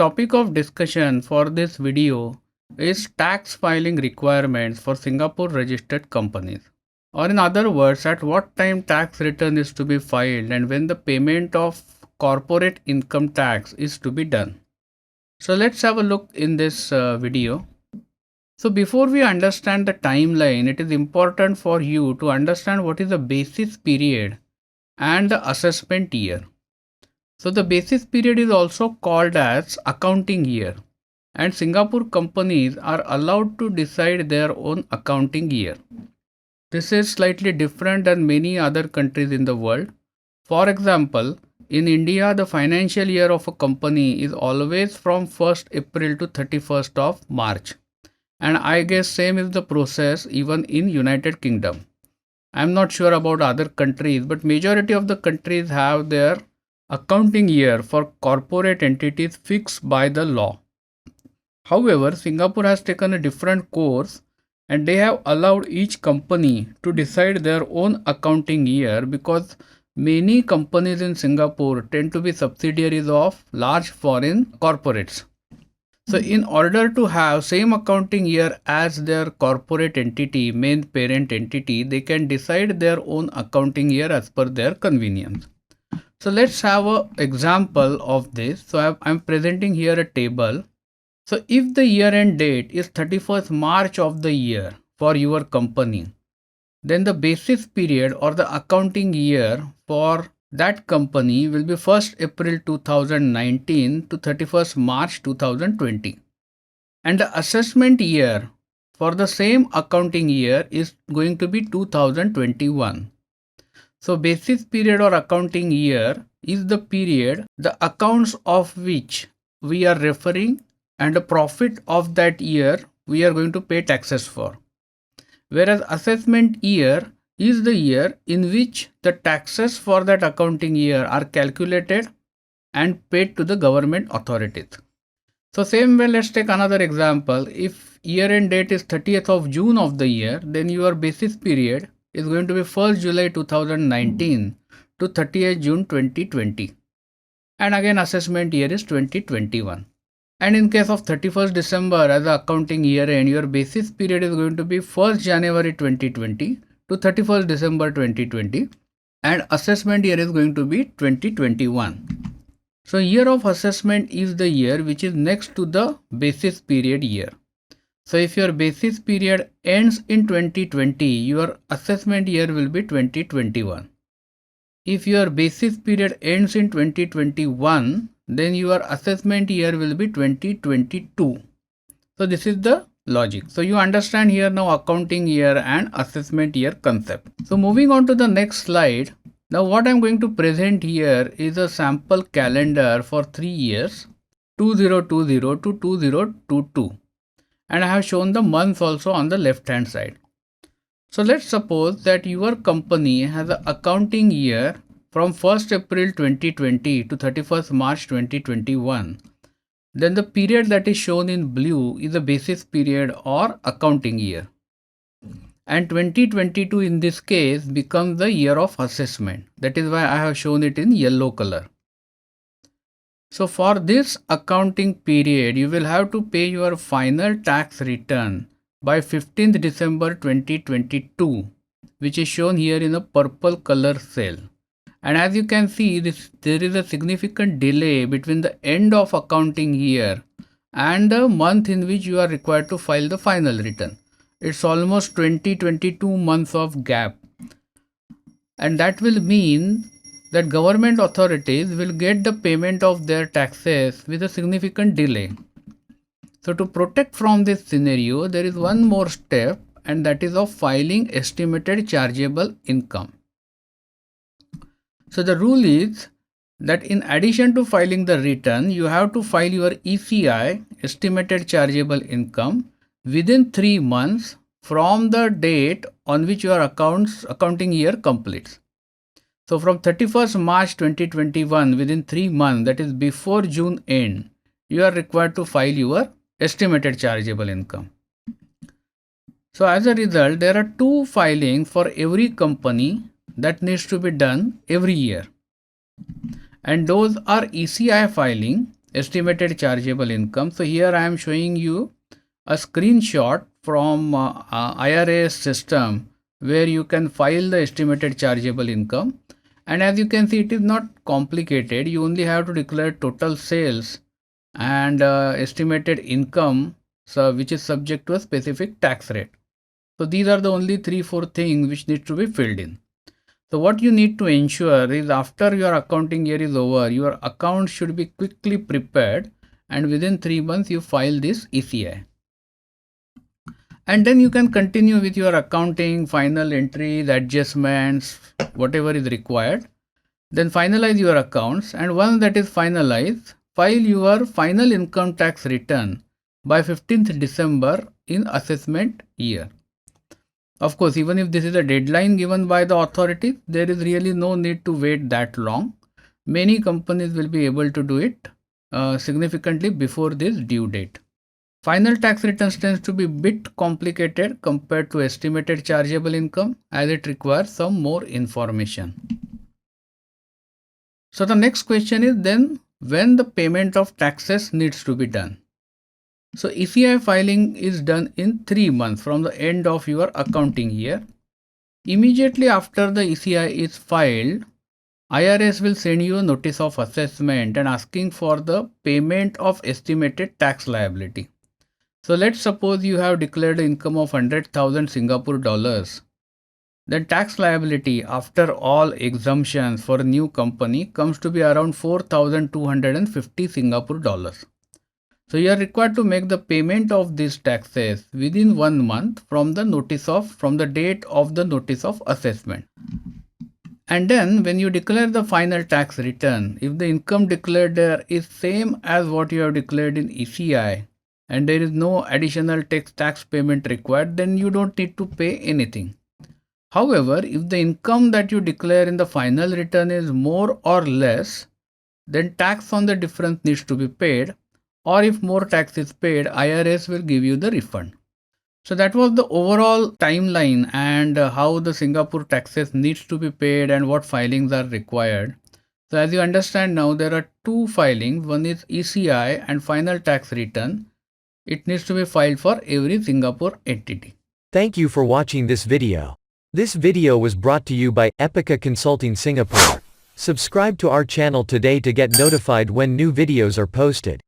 topic of discussion for this video is tax filing requirements for Singapore registered companies. Or in other words, at what time tax return is to be filed and when the payment of corporate income tax is to be done. So let's have a look in this video. So before we understand the timeline, it is important for you to understand what is the basis period and the assessment year. So the basis period is also called as accounting year, and Singapore companies are allowed to decide their own accounting year. This is slightly different than many other countries in the world. For example, in India, the financial year of a company is always from 1st April to 31st of March. And I guess same is the process even in United Kingdom. I'm not sure about other countries, but majority of the countries have their accounting year for corporate entities fixed by the law. However, Singapore has taken a different course and they have allowed each company to decide their own accounting year because many companies in Singapore tend to be subsidiaries of large foreign corporates. So in order to have same accounting year as their corporate entity, main parent entity, they can decide their own accounting year as per their convenience. So let's have an example of this. So I'm presenting here a table. So if the year end date is 31st March of the year for your company, then the basis period or the accounting year for that company will be 1st April 2019 to 31st March 2020. And the assessment year for the same accounting year is going to be 2021. So basis period or accounting year is the period the accounts of which we are referring and the profit of that year we are going to pay taxes for. Whereas assessment year is the year in which the taxes for that accounting year are calculated and paid to the government authorities. So same way, let's take another example. If year end date is 30th of June of the year, then your basis period is going to be 1st July 2019 to 30th June 2020. And again assessment year is 2021. And in case of 31st December as the accounting year end, your basis period is going to be 1st January 2020 to 31st December 2020. And assessment year is going to be 2021. So year of assessment is the year which is next to the basis period year. So if your basis period ends in 2020, your assessment year will be 2021. If your basis period ends in 2021, then your assessment year will be 2022. So this is the logic. So you understand here now accounting year and assessment year concept. So moving on to the next slide. Now what I'm going to present here is a sample calendar for 3 years, 2020 to 2022. And I have shown the months also on the left hand side. So let's suppose that your company has an accounting year from 1st April 2020 to 31st March 2021. Then the period that is shown in blue is the basis period or accounting year. And 2022 in this case becomes the year of assessment. That is why I have shown it in yellow color. So for this accounting period, you will have to pay your final tax return by 15th December 2022, which is shown here in a purple color cell. And as you can see, there is a significant delay between the end of accounting year and the month in which you are required to file the final return. It's almost 22 months of gap. And that will mean that government authorities will get the payment of their taxes with a significant delay. So to protect from this scenario, there is one more step, and that is of filing estimated chargeable income. So the rule is that in addition to filing the return, you have to file your ECI, estimated chargeable income, within 3 months from the date on which your accounting year completes. So from 31st March 2021, within 3 months, that is before June end, you are required to file your estimated chargeable income. So as a result, there are 2 filings for every company that needs to be done every year. And those are ECI filing estimated chargeable income. So here I am showing you a screenshot from IRS system where you can file the estimated chargeable income. And as you can see, it is not complicated. You only have to declare total sales and estimated income, so which is subject to a specific tax rate. So these are the only 3-4 things which need to be filled in. So what you need to ensure is after your accounting year is over, your account should be quickly prepared and within 3 months you file this ECI. And then you can continue with your accounting, final entries, adjustments, whatever is required. Then finalize your accounts, and once that is finalized, file your final income tax return by 15th December in assessment year. Of course, even if this is a deadline given by the authorities, there is really no need to wait that long. Many companies will be able to do it significantly before this due date. Final tax returns tends to be a bit complicated compared to estimated chargeable income, as it requires some more information. So the next question is then when the payment of taxes needs to be done. So ECI filing is done in 3 months from the end of your accounting year. Immediately after the ECI is filed, IRS will send you a notice of assessment and asking for the payment of estimated tax liability. So let's suppose you have declared an income of 100,000 Singapore dollars. Then tax liability after all exemptions for a new company comes to be around 4,250 Singapore dollars. So you are required to make the payment of these taxes within 1 month from the date of the notice of assessment. And then when you declare the final tax return, if the income declared there is same as what you have declared in ECI and there is no additional tax payment required, then you don't need to pay anything. However, if the income that you declare in the final return is more or less, then tax on the difference needs to be paid, or if more tax is paid, IRS will give you the refund. So that was the overall timeline and how the Singapore taxes needs to be paid and what filings are required. So as you understand now, there are 2 filings. One is ECI and final tax return. It needs to be filed for every Singapore entity. Thank you for watching this video. This video was brought to you by Epica Consulting Singapore. Subscribe to our channel today to get notified when new videos are posted.